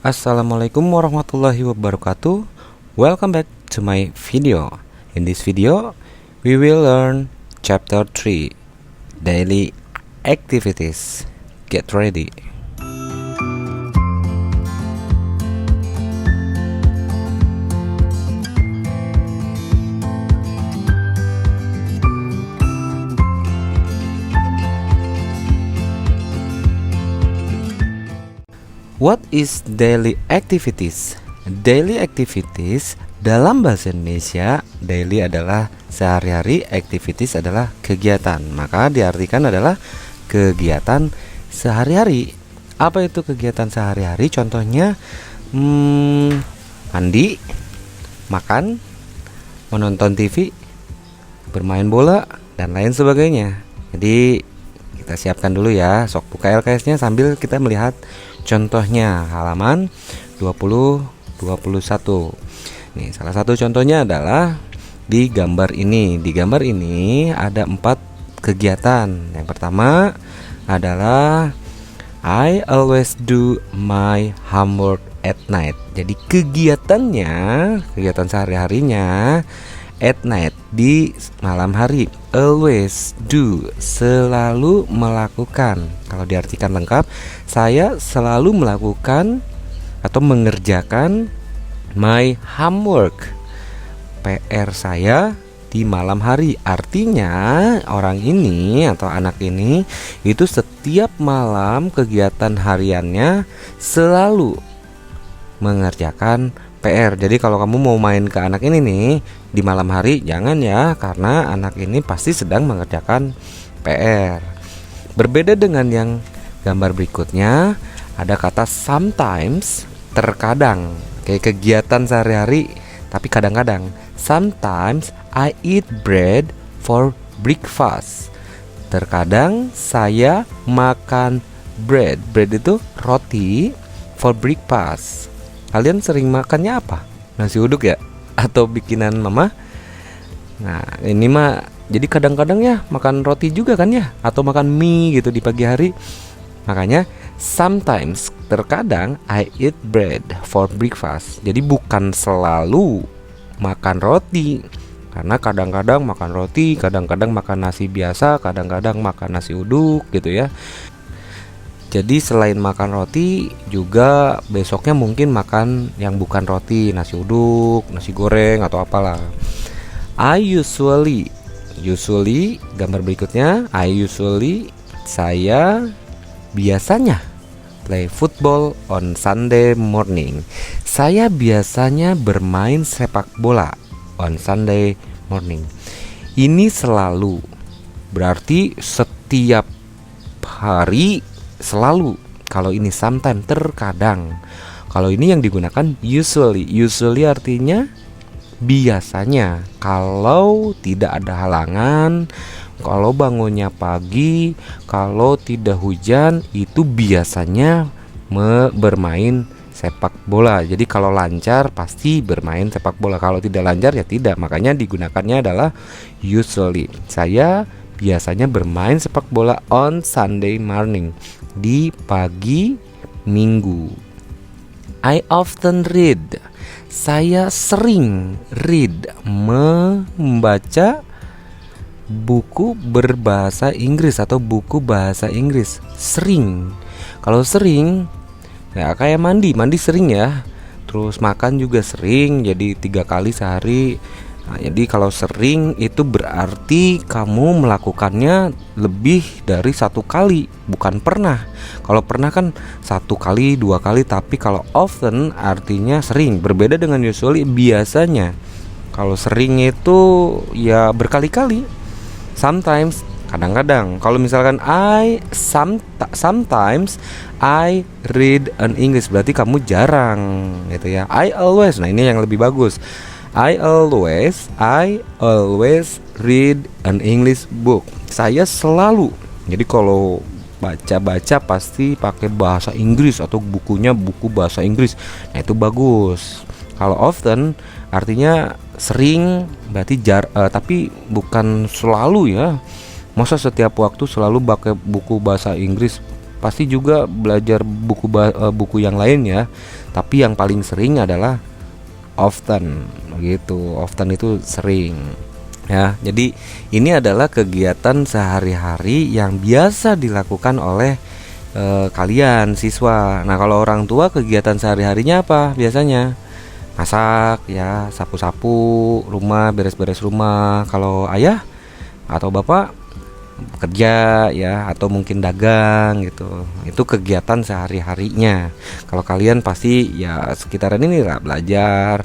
Assalamualaikum warahmatullahi wabarakatuh. Welcome back to my video. In this video, we will learn chapter 3, daily activities. Get ready. What is daily activities? Daily activities dalam bahasa Indonesia, daily adalah sehari-hari, activities adalah kegiatan. Maka diartikan adalah kegiatan sehari-hari. Apa itu kegiatan sehari-hari? Contohnya mandi, makan, menonton TV, bermain bola, dan lain sebagainya. Jadi kita siapkan dulu ya. Sok buka LKS-nya sambil kita melihat contohnya halaman 20-21. Nih, salah satu contohnya adalah di gambar ini. Di gambar ini ada 4 kegiatan. Yang pertama adalah I always do my homework at night. Jadi kegiatannya, kegiatan sehari-harinya at night, di malam hari. Always do, selalu melakukan. Kalau diartikan lengkap, saya selalu melakukan atau mengerjakan my homework, PR saya di malam hari. Artinya orang ini atau anak ini itu setiap malam kegiatan hariannya selalu mengerjakan PR. Jadi kalau kamu mau main ke anak ini nih di malam hari, jangan ya, karena anak ini pasti sedang mengerjakan PR. Berbeda dengan yang gambar berikutnya, ada kata sometimes, terkadang. Kayak kegiatan sehari-hari tapi kadang-kadang. Sometimes I eat bread for breakfast. Terkadang saya makan bread. Bread itu roti, for breakfast. Kalian sering makannya apa? Nasi uduk ya? Atau bikinan mama? Nah, ini mah jadi kadang-kadang ya makan roti juga kan ya? Atau makan mie gitu di pagi hari. Makanya sometimes, terkadang I eat bread for breakfast. Jadi bukan selalu makan roti. Karena kadang-kadang makan roti, kadang-kadang makan nasi biasa, kadang-kadang makan nasi uduk gitu ya. Jadi selain makan roti juga besoknya mungkin makan yang bukan roti, nasi uduk, nasi goreng atau apalah. I usually, gambar berikutnya, saya biasanya play football on Sunday morning. Saya biasanya bermain sepak bola on Sunday morning. Ini selalu, berarti setiap hari, selalu. Kalau ini sometimes, terkadang. Kalau ini yang digunakan usually. Usually artinya biasanya. Kalau tidak ada halangan, kalau bangunnya pagi, kalau tidak hujan, itu biasanya bermain sepak bola. Jadi kalau lancar pasti bermain sepak bola. Kalau tidak lancar ya tidak. Makanya digunakannya adalah usually. Saya biasanya bermain sepak bola on Sunday morning, di pagi minggu. I often read. Saya sering read, membaca buku berbahasa Inggris atau buku bahasa Inggris. Sering. Kalau sering ya kayak mandi sering ya. Terus makan juga sering, jadi 3 kali sehari. Nah, jadi kalau sering itu berarti kamu melakukannya lebih dari 1 kali, bukan pernah. Kalau pernah kan 1 kali, 2 kali, tapi kalau often artinya sering. Berbeda dengan usually, biasanya. Kalau sering itu ya berkali-kali. Sometimes, kadang-kadang. Kalau misalkan sometimes I read an English, berarti kamu jarang gitu ya. I always, nah ini yang lebih bagus. I always read an English book. Saya selalu. Jadi kalau baca-baca pasti pakai bahasa Inggris atau bukunya buku bahasa Inggris. Nah, itu bagus. Kalau often artinya sering, berarti tapi bukan selalu ya. Masa setiap waktu selalu pakai buku bahasa Inggris pasti juga belajar buku yang lain ya. Tapi yang paling sering adalah often gitu. Often itu sering ya. Jadi ini adalah kegiatan sehari-hari yang biasa dilakukan oleh kalian siswa. Nah, kalau orang tua kegiatan sehari-harinya apa biasanya? Masak ya, sapu-sapu rumah, beres-beres rumah. Kalau ayah atau bapak kerja ya, atau mungkin dagang gitu. Itu kegiatan sehari-harinya. Kalau kalian pasti ya sekitaran ini lah, belajar,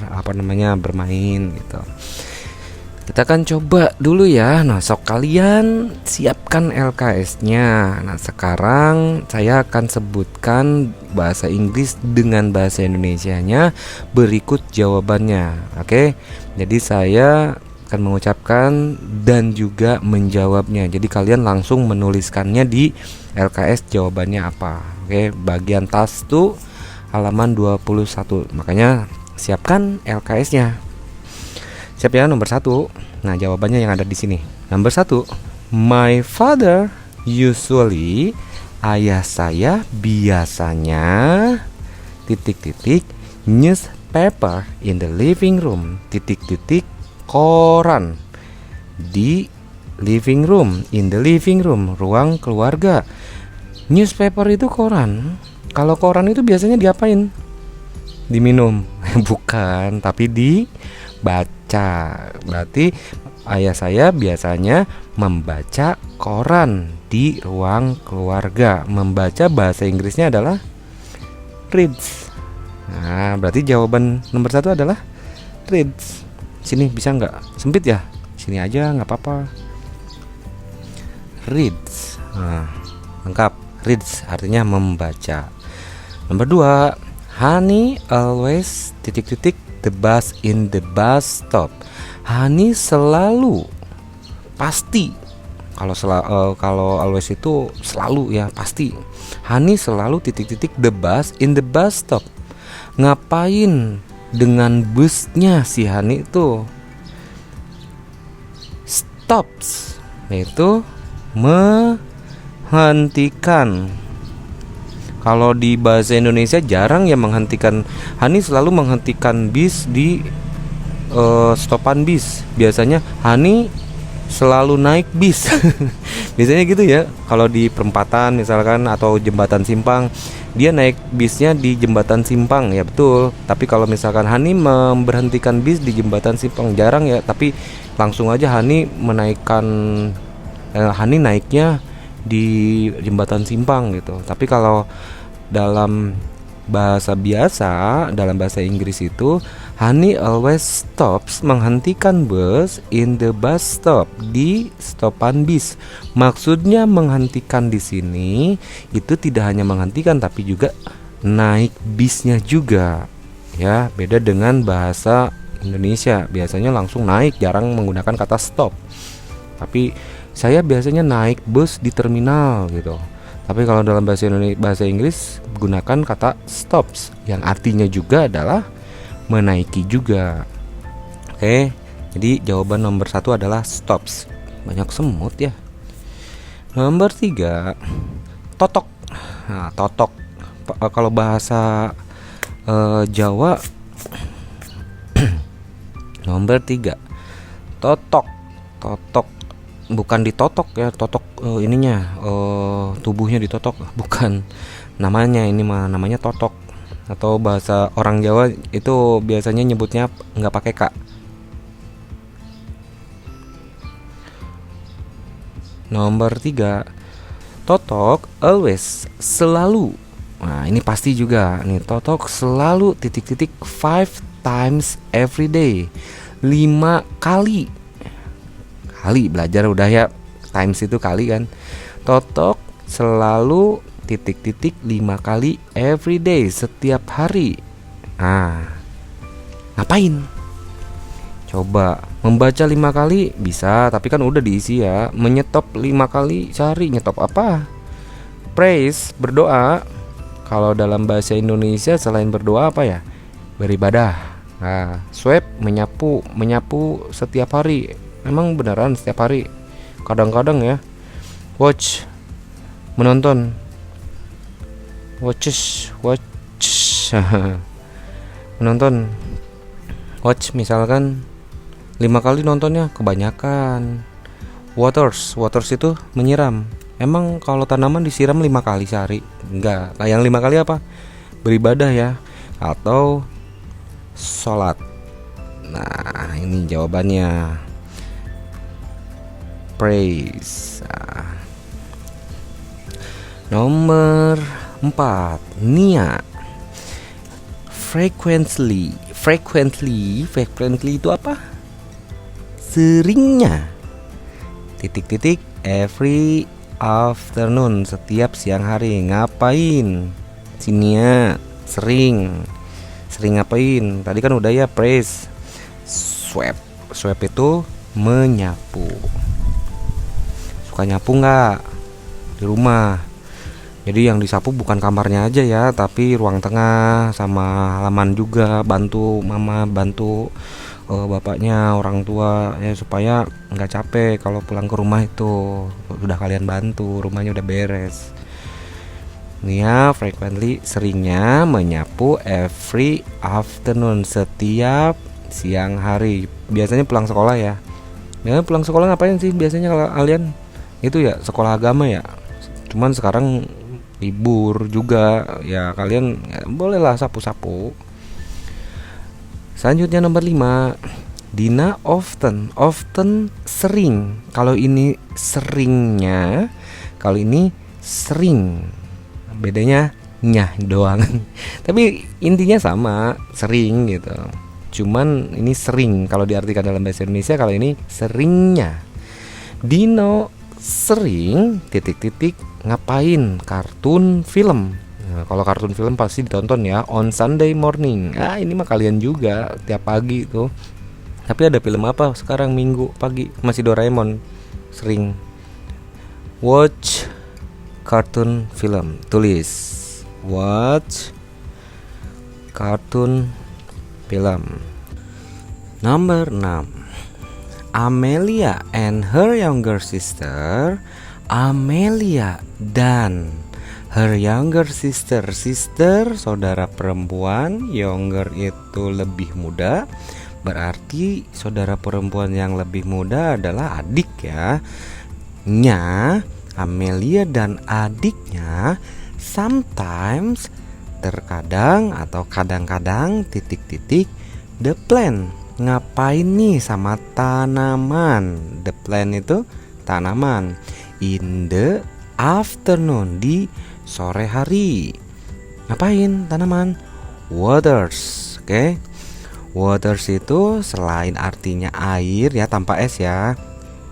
bermain gitu. Kita akan coba dulu ya. Nah, sok kalian siapkan LKS-nya. Nah, sekarang saya akan sebutkan bahasa Inggris dengan bahasa Indonesianya, berikut jawabannya. Oke. Jadi saya akan mengucapkan dan juga menjawabnya. Jadi kalian langsung menuliskannya di LKS jawabannya apa. Oke, bagian task 2 halaman 21. Makanya siapkan LKS-nya. Siap ya, nomor 1. Nah, jawabannya yang ada di sini. Nomor 1. My father usually, ayah saya biasanya newspaper in the living room, koran di living room, in the living room, ruang keluarga. Newspaper itu koran. Kalau koran itu biasanya diapain? Diminum. Bukan, tapi dibaca. Berarti ayah saya biasanya membaca koran di ruang keluarga. Membaca bahasa Inggrisnya adalah reads. Nah, berarti jawaban nomor 1 adalah reads. Sini bisa nggak? Sempit ya? Sini aja nggak apa-apa. Reads. Nah, lengkap. Reads artinya membaca. Nomor 2. Honey always the bus in the bus stop. Honey selalu, pasti. Kalau always itu selalu ya, pasti. Honey selalu the bus in the bus stop. Ngapain dengan busnya si Honey itu? Stops, yaitu menghentikan. Kalau di bahasa Indonesia jarang ya menghentikan. Hani selalu menghentikan bis di stopan bis. Biasanya Hani selalu naik bis. Biasanya gitu ya. Kalau di perempatan misalkan atau jembatan simpang, dia naik bisnya di jembatan simpang, ya betul. Tapi kalau misalkan Hani memberhentikan bis di jembatan simpang, jarang ya. Tapi langsung aja Hani Hani naiknya di jembatan simpang gitu. Tapi kalau dalam bahasa biasa, dalam bahasa Inggris itu Honey always stops, menghentikan bus in the bus stop, di stopan bis. Maksudnya menghentikan di sini itu tidak hanya menghentikan tapi juga naik bisnya juga. Ya, beda dengan bahasa Indonesia. Biasanya langsung naik, jarang menggunakan kata stop. Tapi saya biasanya naik bus di terminal gitu. Tapi kalau dalam bahasa Inggris gunakan kata stops yang artinya juga adalah menaiki juga. Oke, jadi jawaban nomor 1 adalah stops. Banyak semut ya. Nomor 3, totok. Nah, totok kalau bahasa Jawa nomor 3, totok. Totok bukan ditotok ya, totok ininya tubuhnya ditotok, bukan. Namanya totok. Atau bahasa orang Jawa itu biasanya nyebutnya nggak pakai K. Nomor 3, totok always, selalu. Nah, ini pasti juga nih, totok selalu 5 times every day, 5 kali. Kali belajar udah ya, times itu kali kan. Totok selalu 5 kali every day, setiap hari. Nah, ngapain? Coba membaca 5 kali bisa, tapi kan udah diisi ya. Menyetop 5 kali sehari, nyetop apa? Praise, berdoa. Kalau dalam bahasa Indonesia selain berdoa apa ya? Beribadah. Nah, swipe, menyapu setiap hari. Memang beneran setiap hari? Kadang-kadang ya. Watch, menonton. watch menonton. Watch misalkan 5 kali nontonnya kebanyakan. Waters itu menyiram. Emang kalau tanaman disiram 5 kali sehari? Enggak. Yang 5 kali apa? Beribadah ya, atau sholat. Nah, ini jawabannya. Praise. Nomor 4, Nia. Frequently itu apa? Seringnya. Every afternoon, setiap siang hari. Ngapain? Nia sering ngapain? Tadi kan udah ya, praise. Sweep itu menyapu. Suka nyapu nggak di rumah? Jadi yang disapu bukan kamarnya aja ya, tapi ruang tengah sama halaman juga. Bantu mama, bantu bapaknya, orang tua ya, supaya nggak capek kalau pulang ke rumah itu. Udah kalian bantu, rumahnya udah beres. Nia frequently, seringnya menyapu every afternoon, setiap siang hari. Biasanya pulang sekolah ya. Ya pulang sekolah ngapain sih biasanya kalau kalian? Itu ya sekolah agama ya. Cuman sekarang libur juga ya, kalian ya, bolehlah sapu-sapu. Selanjutnya nomor 5, Dina often sering. Kalau ini seringnya, kalau ini sering. Bedanya nyah doang. Tapi intinya sama, sering gitu. Cuman ini sering kalau diartikan dalam bahasa Indonesia, kalau ini seringnya. Dino sering ... ngapain? Kartun film. Nah, kalau kartun film pasti ditonton ya on Sunday morning. Ini mah kalian juga tiap pagi tuh. Tapi ada film apa sekarang Minggu pagi? Masih Doraemon. Sering watch cartoon film. Tulis watch cartoon film. Nomor 6, Amelia and her younger sister. Amelia dan her younger sister. Sister saudara perempuan, younger itu lebih muda. Berarti saudara perempuan yang lebih muda adalah adik ya. Amelia dan adiknya sometimes, terkadang atau kadang-kadang ... the plant. Ngapain nih sama tanaman? The plant itu tanaman. In the afternoon, di sore hari. Ngapain tanaman? Waters. Oke. Waters itu selain artinya air ya, tanpa es ya.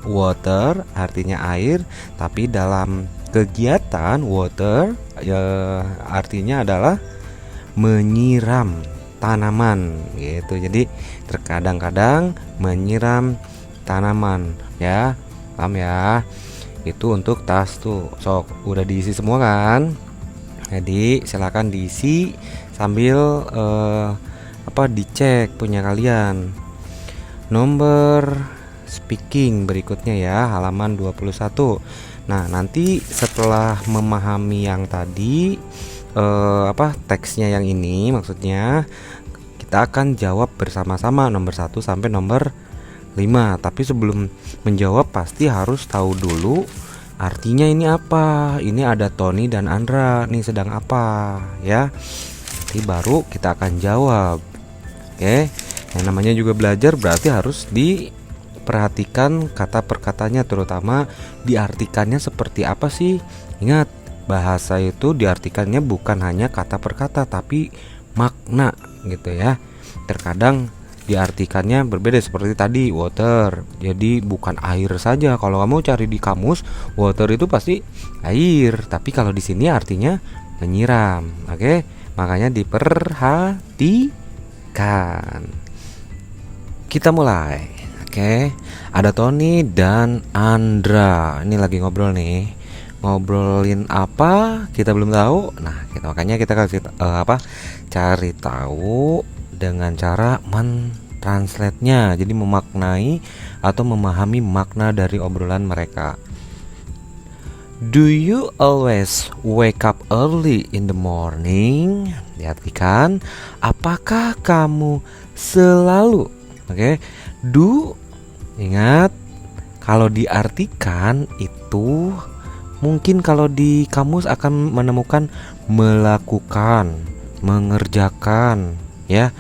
Water artinya air, tapi dalam kegiatan water ya, artinya adalah menyiram tanaman gitu. Jadi terkadang-kadang menyiram tanaman ya. Paham ya? Itu untuk tas tuh. Sok, udah diisi semua kan? Jadi silakan diisi sambil dicek punya kalian. Nomor speaking berikutnya ya, halaman 21. Nah, nanti setelah memahami yang tadi teksnya yang ini, maksudnya kita akan jawab bersama-sama nomor 1 sampai nomor 5. Tapi sebelum menjawab pasti harus tahu dulu artinya ini apa. Ini ada Tony dan Andra nih sedang apa ya. Nanti baru kita akan jawab. Oke. Yang namanya juga belajar berarti harus diperhatikan kata perkatanya, terutama diartikannya seperti apa sih. Ingat, bahasa itu diartikannya bukan hanya kata per kata tapi makna gitu ya. Terkadang diartikannya berbeda seperti tadi water. Jadi bukan air saja. Kalau kamu cari di kamus, water itu pasti air, tapi kalau di sini artinya menyiram. Oke, makanya diperhatikan. Kita mulai. Oke, ada Tony dan Andra. Ini lagi ngobrol nih. Ngobrolin apa? Kita belum tahu. Nah, makanya kita kasih cari tahu dengan cara mentranslate-nya. Jadi memaknai atau memahami makna dari obrolan mereka. Do you always wake up early in the morning? Diartikan, apakah kamu selalu, oke? Do, ingat, kalau diartikan itu mungkin kalau di kamus akan menemukan melakukan, mengerjakan, ya,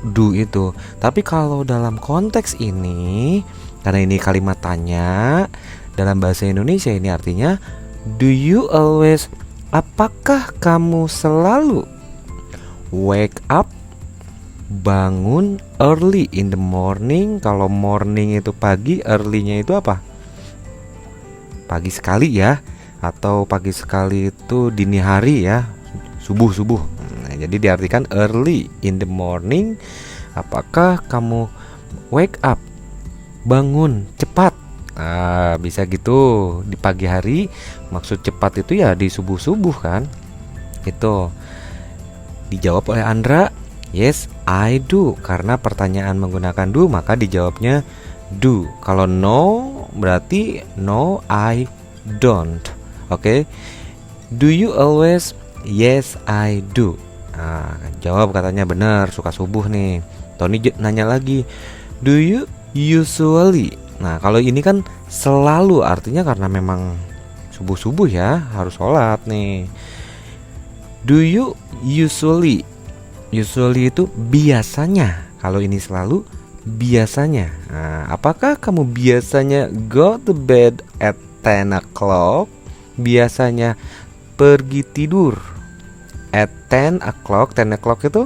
do itu. Tapi kalau dalam konteks ini, karena ini kalimat tanya, dalam bahasa Indonesia ini artinya do you always, apakah kamu selalu wake up, bangun early in the morning. Kalau morning itu pagi, early-nya itu apa? Pagi sekali ya, atau pagi sekali itu dini hari ya, subuh. Nah, jadi diartikan early in the morning, apakah kamu wake up, bangun cepat. Nah, bisa gitu di pagi hari. Maksud cepat itu ya di subuh kan. Itu dijawab oleh Andra, yes I do. Karena pertanyaan menggunakan do, maka dijawabnya do. Kalau no berarti no I don't. Oke. Do you always? Yes I do. Nah, jawab katanya benar, suka subuh nih. Tony nanya lagi, do you usually? Nah, kalau ini kan selalu, artinya karena memang subuh ya, harus sholat nih. Do you usually? Usually itu biasanya. Kalau ini selalu, biasanya. Nah, apakah kamu biasanya go to bed at 10 o'clock? Biasanya pergi tidur at 10 o'clock. 10 o'clock itu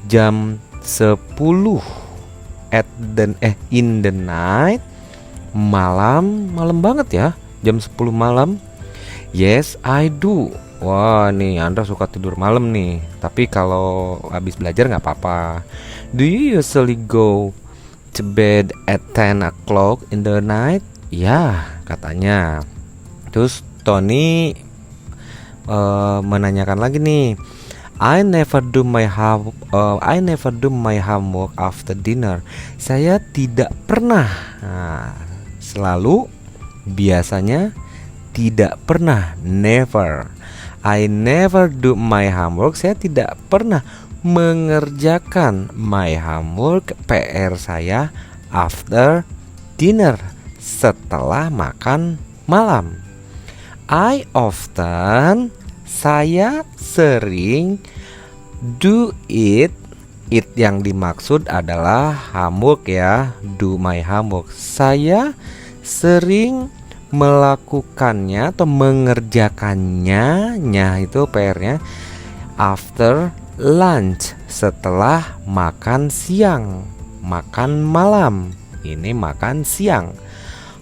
jam 10 in the night. Malam banget ya, jam 10 malam. Yes I do. Wah nih Andra suka tidur malam nih. Tapi kalau habis belajar gak apa-apa. Do you usually go to bed at 10 o'clock in the night? Ya katanya. Terus Tony menanyakan lagi nih, I never do my homework after dinner. Saya tidak pernah. Nah, selalu, biasanya, tidak pernah, never. I never do my homework. Saya tidak pernah mengerjakan my homework, PR saya, after dinner, setelah makan malam. I often, saya sering, do it. It yang dimaksud adalah homework ya, do my homework. Saya sering melakukannya atau mengerjakannya, itu PR-nya, after lunch, setelah makan siang. Makan malam, ini makan siang.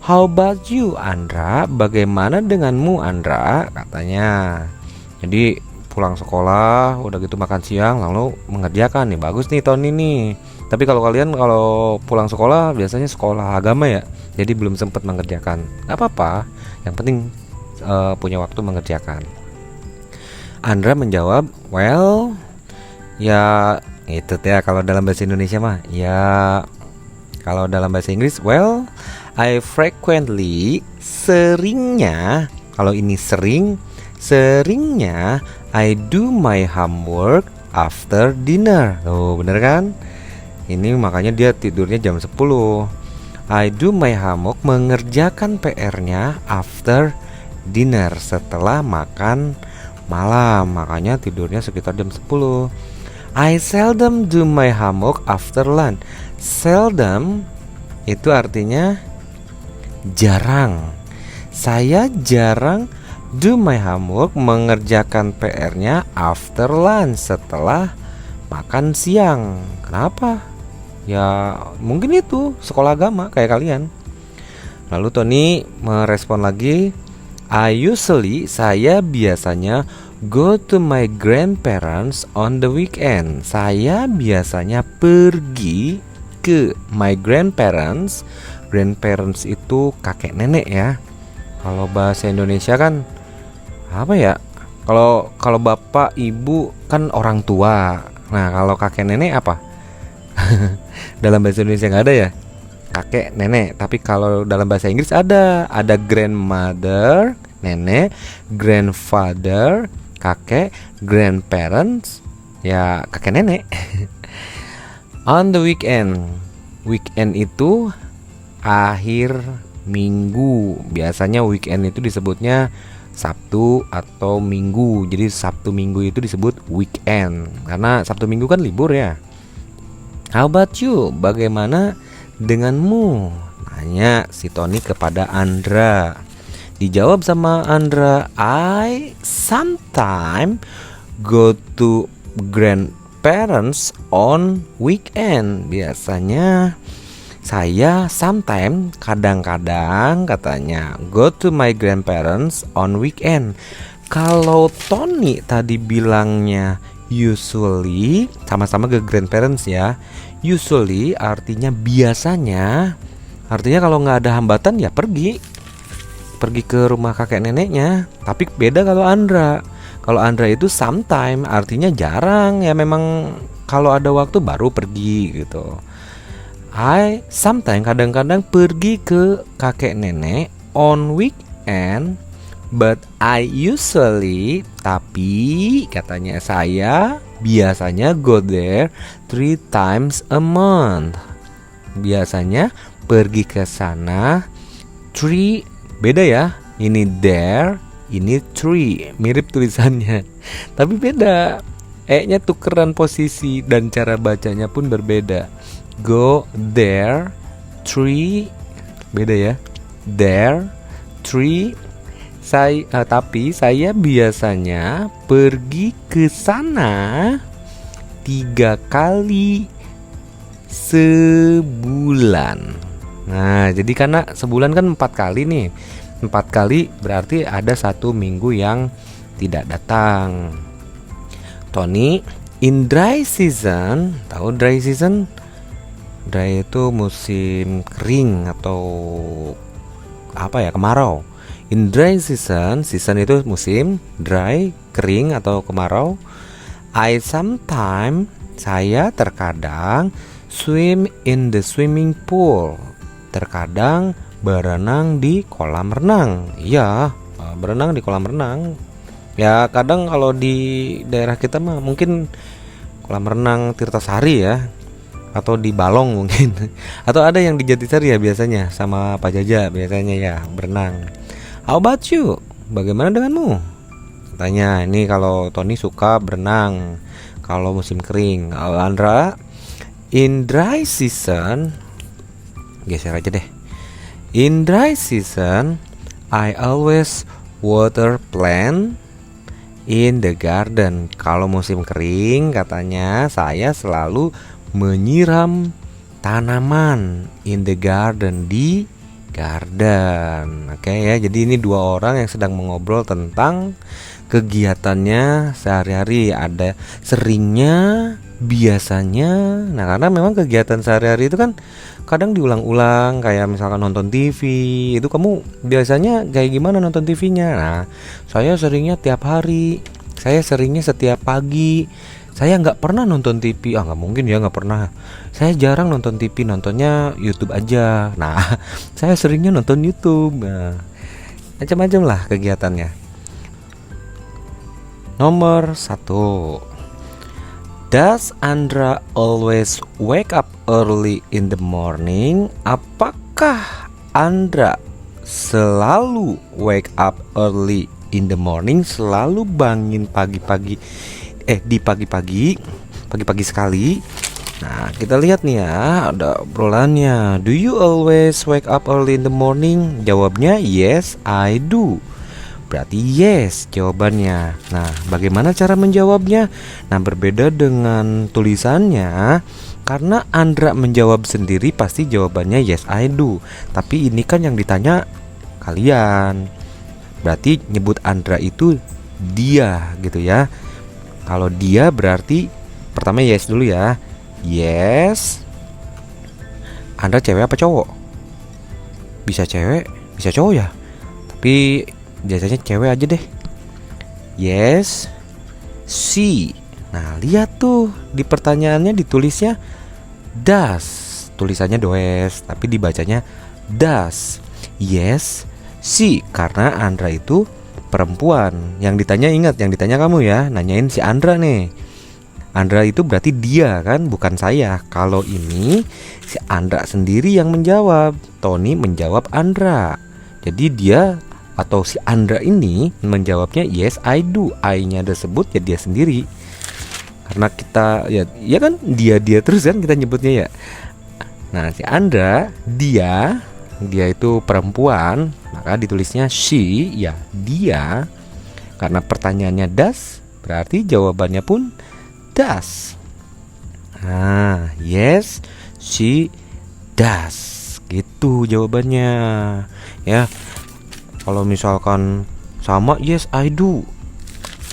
How about you Andra? Bagaimana denganmu Andra? Katanya. Jadi pulang sekolah, udah gitu makan siang, lalu mengerjakan nih. Bagus nih Tony nih. Tapi kalau kalian kalau pulang sekolah biasanya sekolah agama ya, jadi belum sempat mengerjakan. Gak apa-apa, yang penting punya waktu mengerjakan. Andra menjawab, well, ya itu ya kalau dalam bahasa Indonesia mah. Ya kalau dalam bahasa Inggris, well, I frequently, seringnya. Kalau ini seringnya I do my homework after dinner. Tuh bener kan? Ini makanya dia tidurnya jam 10. I do my homework, mengerjakan PR-nya after dinner, setelah makan malam. Makanya tidurnya sekitar jam 10. I seldom do my homework after lunch. Seldom itu artinya jarang. Saya jarang do my homework, mengerjakan PR-nya after lunch, setelah makan siang. Kenapa? Ya mungkin itu sekolah agama kayak kalian. Lalu Tony merespon lagi, I usually, saya biasanya go to my grandparents on the weekend. Saya biasanya pergi ke my grandparents. Grandparents itu kakek nenek ya. Kalau bahasa Indonesia kan apa ya? Kalau bapak ibu kan orang tua. Nah kalau kakek nenek apa? Dalam bahasa Indonesia nggak ada ya kakek nenek. Tapi kalau dalam bahasa Inggris ada grandmother, nenek, grandfather, kakek, grandparents, ya kakek nenek. On the weekend. Weekend itu akhir minggu. Biasanya weekend itu disebutnya Sabtu atau Minggu. Jadi Sabtu Minggu itu disebut weekend karena Sabtu Minggu kan libur ya. How about you? Bagaimana denganmu? Nanya si Tony kepada Andra. Dijawab sama Andra, I sometimes go to grandparents on weekend. Biasanya saya sometimes, kadang-kadang katanya, go to my grandparents on weekend. Kalau Tony tadi bilangnya usually, sama-sama ke grandparents ya. Usually artinya biasanya. Artinya kalau nggak ada hambatan ya pergi ke rumah kakek neneknya. Tapi beda kalau Andra. Kalau Andra itu sometime, artinya jarang ya, memang kalau ada waktu baru pergi gitu. I sometimes, kadang-kadang pergi ke kakek nenek on weekend, but I usually, tapi katanya saya biasanya go there 3 times a month. Biasanya pergi ke sana 3, beda ya. Ini there, ini 3, mirip tulisannya. Tapi beda. E-nya tukeran posisi dan cara bacanya pun berbeda. Go there 3, beda ya. There 3. Tapi saya biasanya pergi ke sana 3 kali sebulan. Nah, jadi karena sebulan kan 4 kali nih. 4 kali berarti ada 1 minggu yang tidak datang. Tony, in dry season, tahu dry season? Dry itu musim kering atau apa ya, kemarau. In dry season, season itu musim, dry, kering atau kemarau. I sometimes, saya terkadang swim in the swimming pool. Terkadang berenang di kolam renang. Iya, berenang di kolam renang. Ya kadang kalau di daerah kita mah mungkin kolam renang Tirtasari ya, atau di Balong mungkin. Atau ada yang di Jatisari ya biasanya, sama Pak Jaja biasanya ya berenang. How about you? Bagaimana denganmu? Tanya, ini kalau Tony suka berenang kalau musim kering. Kalau Andra, in dry season, geser aja deh. In dry season, I always water plant in the garden. Kalau musim kering katanya saya selalu menyiram tanaman in the garden, di garden. Oke ya, jadi ini 2 orang yang sedang mengobrol tentang kegiatannya sehari-hari. Ada seringnya, biasanya. Nah, karena memang kegiatan sehari-hari itu kan kadang diulang-ulang, kayak misalkan nonton TV. Itu kamu biasanya kayak gimana nonton TV-nya? Nah, saya seringnya tiap hari. Saya seringnya setiap pagi. Saya nggak pernah nonton TV. Nggak mungkin ya, nggak pernah. Saya jarang nonton TV, nontonnya YouTube aja. Nah, saya seringnya nonton YouTube. Nah, macam-macam lah kegiatannya. Nomor 1. Does Andra always wake up early in the morning? Apakah Andra selalu wake up early in the morning? Selalu bangun pagi-pagi, di pagi-pagi sekali. Nah, kita lihat nih ya, ada obrolannya. Do you always wake up early in the morning? Jawabnya yes, I do. Berarti yes jawabannya. Nah, bagaimana cara menjawabnya? Nah, berbeda dengan tulisannya. Karena Andra menjawab sendiri, pasti jawabannya yes I do. Tapi ini kan yang ditanya kalian. Berarti nyebut Andra itu dia gitu ya. Kalau dia berarti pertama yes dulu ya. Yes. Andra cewek apa cowok? Bisa cewek, bisa cowok ya. Tapi biasanya cewek aja deh. Yes, she. Nah, lihat tuh di pertanyaannya ditulisnya does. Tulisannya does, tapi dibacanya does. Yes, she, karena Andra itu perempuan. Yang ditanya, ingat, yang ditanya kamu ya, nanyain si Andra nih. Andra itu berarti dia kan, bukan saya. Kalau ini si Andra sendiri yang menjawab. Tony menjawab Andra. Jadi dia atau si Andra ini menjawabnya yes I do. I-nya disebut ya dia sendiri. Karena kita ya kan dia terus kan kita nyebutnya ya. Nah, si Andra dia itu perempuan, maka ditulisnya she, ya dia. Karena pertanyaannya does, berarti jawabannya pun does. Nah, yes she does. Gitu jawabannya. Ya. Kalau misalkan sama yes I do.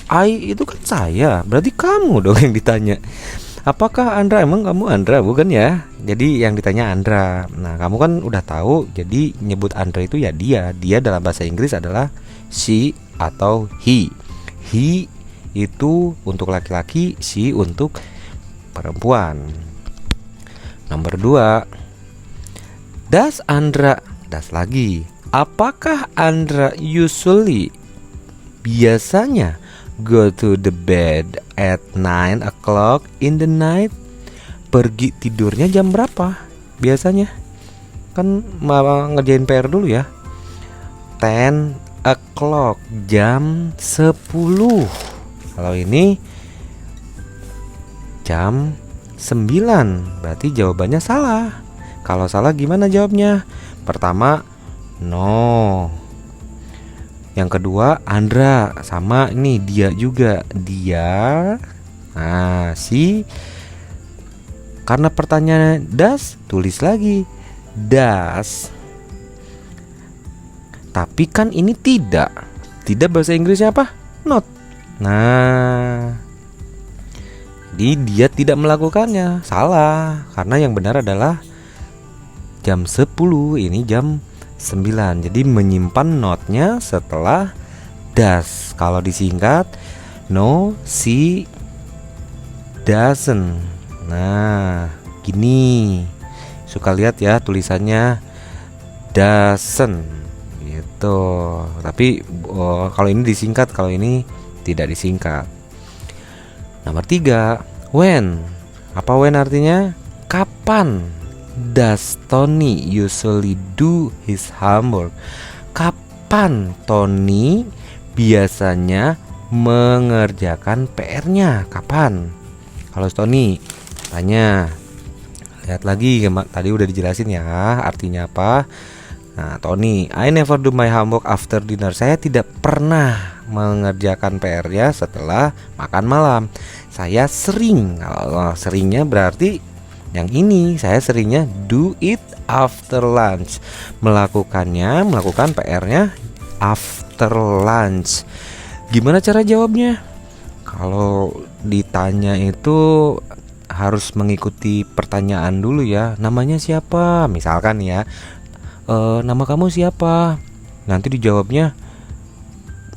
I itu kan saya, berarti kamu dong yang ditanya. Apakah Andra? Emang kamu Andra bukan ya? Jadi yang ditanya Andra. Nah, kamu kan udah tahu. Jadi nyebut Andra itu ya dia. Dia dalam bahasa Inggris adalah she atau he. He itu untuk laki-laki, she untuk perempuan. Nomor 2. Does Andra, does lagi. Apakah Andra usually, biasanya, go to the bed at 9 o'clock in the night? Pergi tidurnya jam berapa biasanya? Kan mau ngerjain PR dulu ya. 10 o'clock, jam 10. Kalau ini jam 9, berarti jawabannya salah. Kalau salah gimana jawabnya? Pertama, no. Yang kedua, Andra, sama ini dia juga, dia. Nah, si. Karena pertanyaannya does, tulis lagi does. Tapi kan ini tidak. Tidak bahasa Inggrisnya apa? Not. Nah, jadi dia tidak melakukannya. Salah. Karena yang benar adalah jam 10, ini jam 9. Jadi menyimpan notnya setelah does. Kalau disingkat no, she doesn't. Nah, gini. Suka lihat ya tulisannya doesn't gitu. Tapi kalau ini disingkat, kalau ini tidak disingkat. Nomor 3, when. Apa when artinya? Kapan does Tony usually do his homework? Kapan Tony biasanya mengerjakan PR-nya? Kapan? Kalau Tony tanya, lihat lagi, tadi udah dijelasin ya artinya apa. Nah, Tony, I never do my homework after dinner. Saya tidak pernah mengerjakan PR-nya setelah makan malam. Saya sering. Kalau seringnya berarti yang ini, saya seringnya do it after lunch. Melakukan PR-nya after lunch. Gimana cara jawabnya? Kalau ditanya itu harus mengikuti pertanyaan dulu ya. Namanya siapa? Misalkan ya, nama kamu siapa? Nanti dijawabnya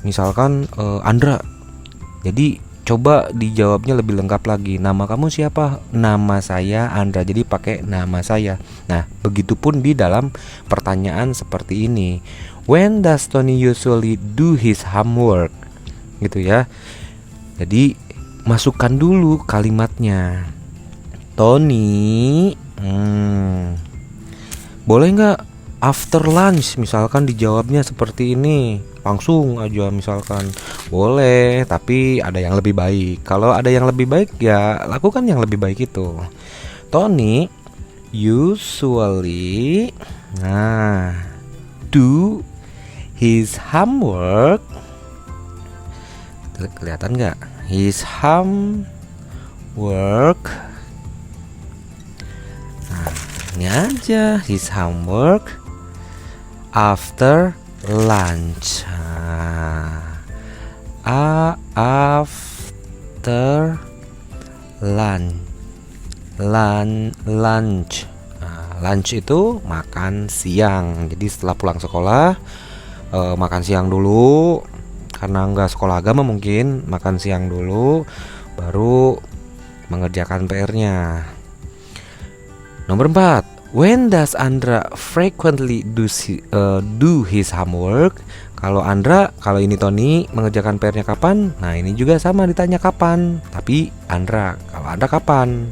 misalkan Andra. Jadi coba dijawabnya lebih lengkap lagi. Nama kamu siapa? Nama saya Andra. Jadi pakai nama saya. Nah, begitupun di dalam pertanyaan seperti ini. When does Tony usually do his homework? Gitu ya. Jadi masukkan dulu kalimatnya. Tony, boleh nggak after lunch? Misalkan dijawabnya seperti ini. Langsung aja misalkan. Boleh, tapi ada yang lebih baik. Kalau ada yang lebih baik ya lakukan yang lebih baik itu. Tony usually do his homework. Kelihatan nggak? His homework. Nah, ini aja his homework after lunch. After lunch. Lunch itu makan siang. Jadi setelah pulang sekolah makan siang dulu. Karena enggak sekolah agama mungkin makan siang dulu, baru mengerjakan PR-nya. Nomor 4, When does Andra frequently do his homework? Kalau ini Tony mengerjakan PR-nya kapan? Nah, ini juga sama ditanya kapan. Tapi kalau Andra kapan?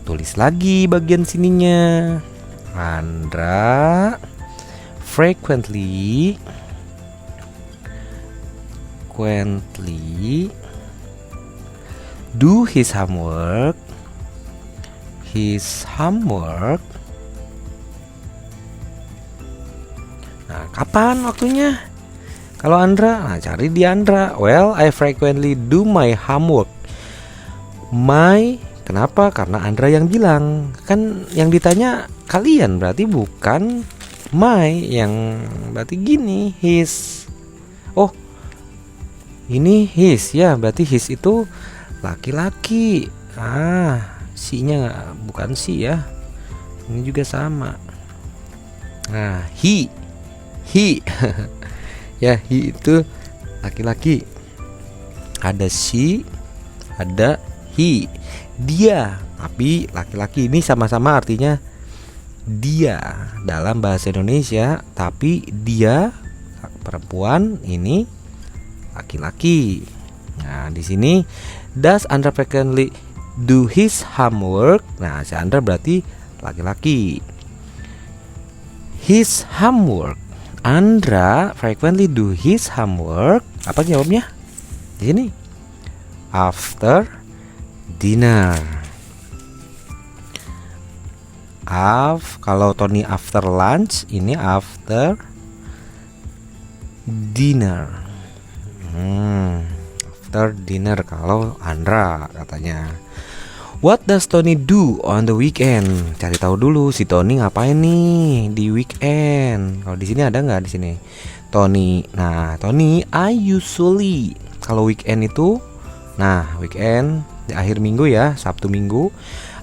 Tulis lagi bagian sininya. Andra frequently do his homework. Nah, kapan waktunya? Kalau Andra, nah cari di Andra. Well, I frequently do my homework. Kenapa? Karena Andra yang bilang. Kan yang ditanya kalian, berarti bukan my. Yang berarti gini, his. Oh, ini his ya, berarti his itu laki-laki. Si-nya bukan si ya. Ini juga sama. Nah, he ya, he itu laki-laki. Ada she, ada he. Dia, tapi laki-laki. Ini sama-sama artinya dia dalam bahasa Indonesia, tapi dia perempuan, ini laki-laki. Nah, di sini does Andra frequently do his homework. Nah, si Andra berarti laki-laki. His homework. Andra frequently do his homework. Apa jawabnya? Di sini. After dinner. Kalau Tony after lunch, ini after dinner. After dinner kalau Andra katanya. What does Tony do on the weekend? Cari tahu dulu si Tony ngapain nih di weekend. Kalau di sini ada nggak di sini? Tony. Nah, Tony I usually kalau weekend itu, nah weekend di akhir minggu ya, Sabtu Minggu.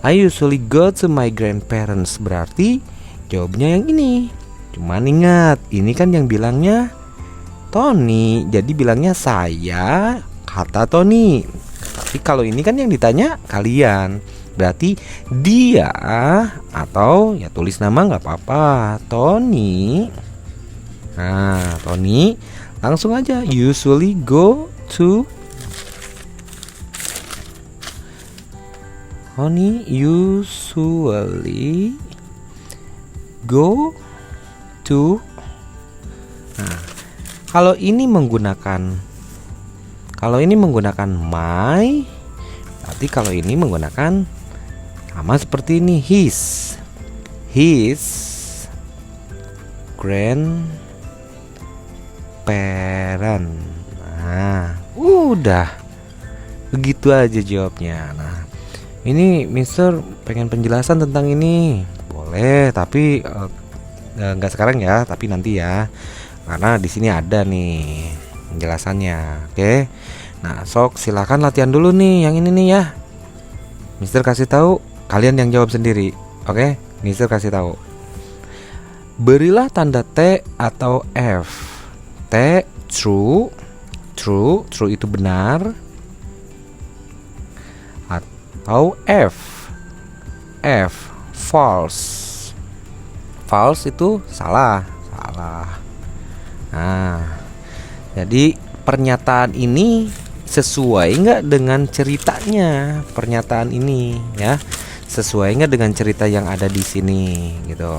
I usually go to my grandparents. Berarti jawabnya yang ini. Cuman ingat, ini kan yang bilangnya Tony, jadi bilangnya saya, kata Tony. Tapi kalau ini kan yang ditanya kalian, berarti dia, atau ya tulis nama nggak apa-apa, Tony. Nah, Tony langsung aja usually go to. Tony usually go to. Nah, kalau ini menggunakan my, berarti kalau ini menggunakan sama seperti ini, his grandparent. Nah, udah begitu aja jawabnya. Nah, ini Mister pengen penjelasan tentang ini. Boleh, tapi nggak sekarang ya, tapi nanti ya. Karena di sini ada nih penjelasannya. Oke. Nah, sok silakan latihan dulu nih yang ini nih ya. Mister kasih tahu, kalian yang jawab sendiri. Oke? Mister kasih tahu. Berilah tanda T atau F. T true itu benar. Atau F false itu salah. Nah, jadi pernyataan ini sesuai nggak dengan ceritanya? Pernyataan ini ya, sesuai nggak dengan cerita yang ada di sini gitu.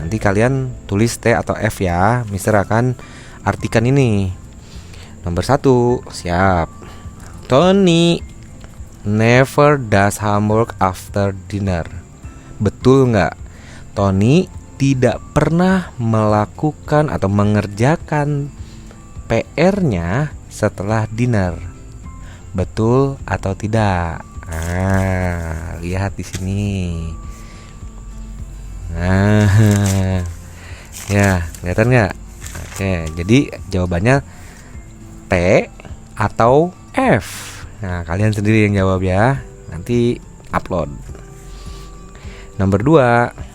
Nanti kalian tulis T atau F ya. Mister akan artikan ini. Nomor 1, siap. Tony never does homework after dinner. Betul nggak? Tony tidak pernah melakukan atau mengerjakan PR-nya setelah dinner. Betul atau tidak? Nah, lihat di sini. Nah, ya, kelihatan nggak? Oke, jadi jawabannya T atau F. Nah, kalian sendiri yang jawab ya. Nanti upload. Nomor 2,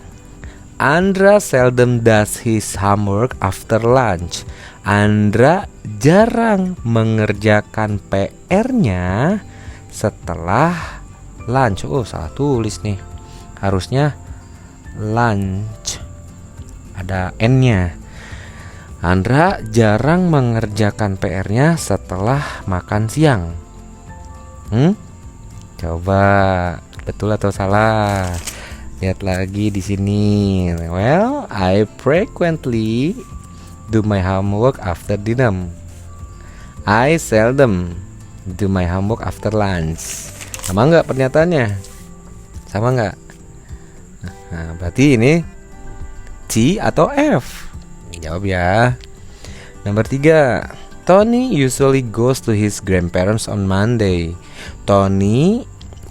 Andra seldom does his homework after lunch. Andra jarang mengerjakan PR-nya setelah lunch. Oh, salah tulis nih. Harusnya lunch, ada N-nya. Andra jarang mengerjakan PR-nya setelah makan siang. Coba betul atau salah? Lihat lagi di sini. Well, I frequently do my homework after dinner. I seldom do my homework after lunch. Sama nggak pernyataannya? Sama nggak? Nah, berarti ini C atau F? Jawab ya. Nomor 3. Tony usually goes to his grandparents on Monday. Tony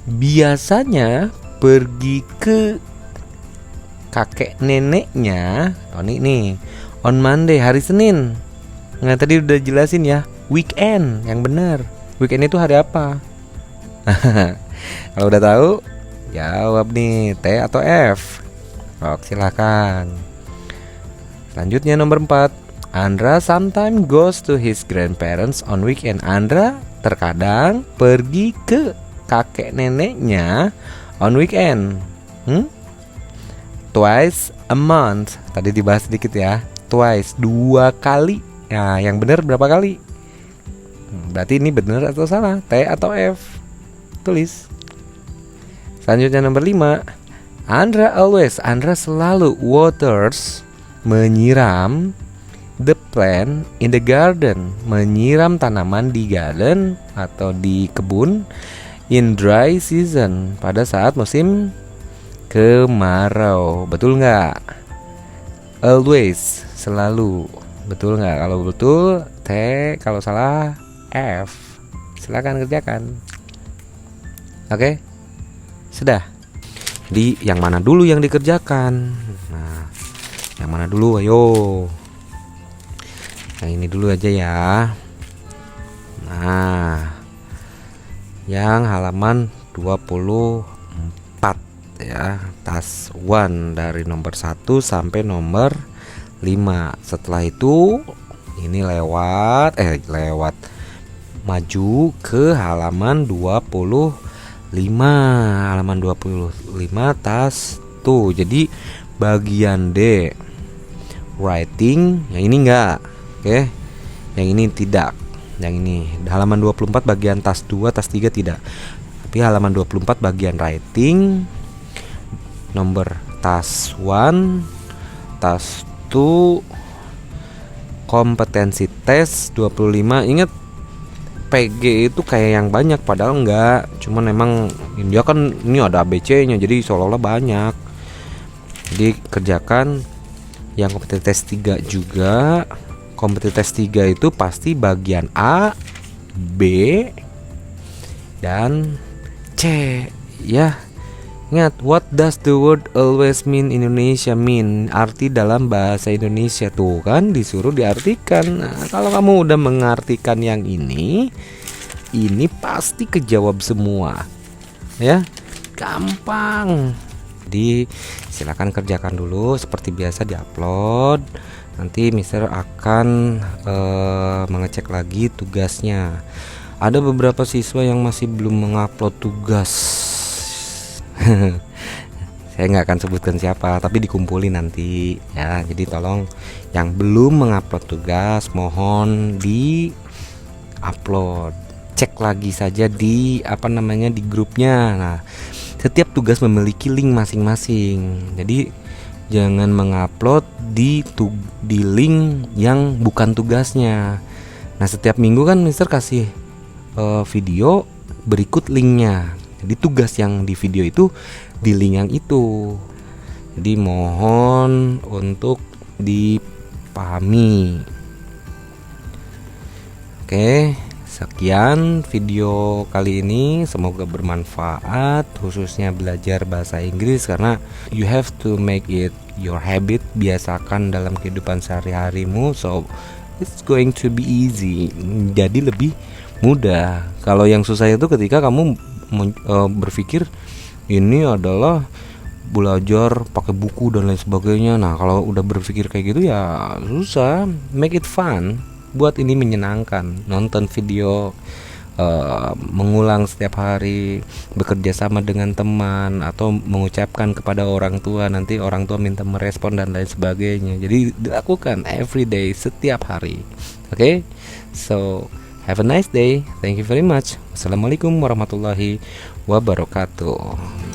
biasanya pergi ke kakek neneknya Tony nih on Monday, hari Senin. Nah, tadi udah jelasin ya, weekend yang benar. Weekend itu hari apa? Kalau udah tahu, jawab nih T atau F. Oke, silakan. Selanjutnya nomor 4. Andra sometimes goes to his grandparents on weekend. Andra terkadang pergi ke kakek neneknya on weekend. Twice a month. Tadi dibahas sedikit ya. Twice, 2 kali. Nah, yang benar berapa kali? Berarti ini benar atau salah? T atau F? Tulis. Selanjutnya nomor 5. Andra selalu waters, menyiram the plant in the garden, menyiram tanaman di garden atau di kebun, in dry season, pada saat musim kemarau. Betul nggak? Always, selalu. Betul nggak? Kalau betul T, kalau salah F. Silakan kerjakan. Oke? Sudah. Jadi yang mana dulu yang dikerjakan? Nah, yang mana dulu? Ayo. Yang ini dulu aja ya. Nah, yang halaman 24 ya, task 1 dari nomor 1 sampai nomor 5. Setelah itu ini lewat maju ke halaman 25. Halaman 25 task 2. Jadi bagian D writing yang ini enggak. Oke. Yang ini tidak. Yang ini halaman 24 bagian task 2, task 3 tidak. Tapi halaman 24 bagian writing nomor task 1, task 2, kompetensi tes 25. Ingat, PG itu kayak yang banyak padahal enggak. Cuman emang dia kan ini ada ABC-nya, jadi seolah-olah banyak. Jadi kerjakan yang kompetensi tes 3 juga. Kompetensi tes 3 itu pasti bagian A, B, dan C ya. Ingat, what does the word always mean in Indonesia mean? Arti dalam bahasa Indonesia tuh kan disuruh diartikan. Nah, kalau kamu udah mengartikan yang ini pasti kejawab semua. Ya, gampang. Jadi silakan kerjakan dulu seperti biasa, diupload. Nanti Mister akan mengecek lagi tugasnya. Ada beberapa siswa yang masih belum mengupload tugas. Saya nggak akan sebutkan siapa, tapi dikumpulin nanti ya. Jadi tolong yang belum mengupload tugas mohon di upload. Cek lagi saja di di grupnya. Nah, setiap tugas memiliki link masing-masing. Jadi jangan mengupload di link yang bukan tugasnya. Nah, setiap minggu kan Mister kasih video berikut linknya. Jadi tugas yang di video itu di link yang itu. Jadi mohon untuk dipahami. Oke, sekian video kali ini. Semoga bermanfaat, khususnya belajar bahasa Inggris, karena you have to make it your habit. Biasakan dalam kehidupan sehari-harimu, so it's going to be easy. Jadi lebih mudah. Kalau yang susah itu ketika kamu berpikir ini adalah belajar pakai buku dan lain sebagainya. Nah, kalau udah berpikir kayak gitu ya susah. Make it fun. Buat ini menyenangkan. Nonton video mengulang setiap hari, bekerja sama dengan teman, atau mengucapkan kepada orang tua, nanti orang tua minta merespon dan lain sebagainya. Jadi dilakukan every day, setiap hari. Oke, so have a nice day. Thank you very much. Assalamualaikum warahmatullahi wabarakatuh.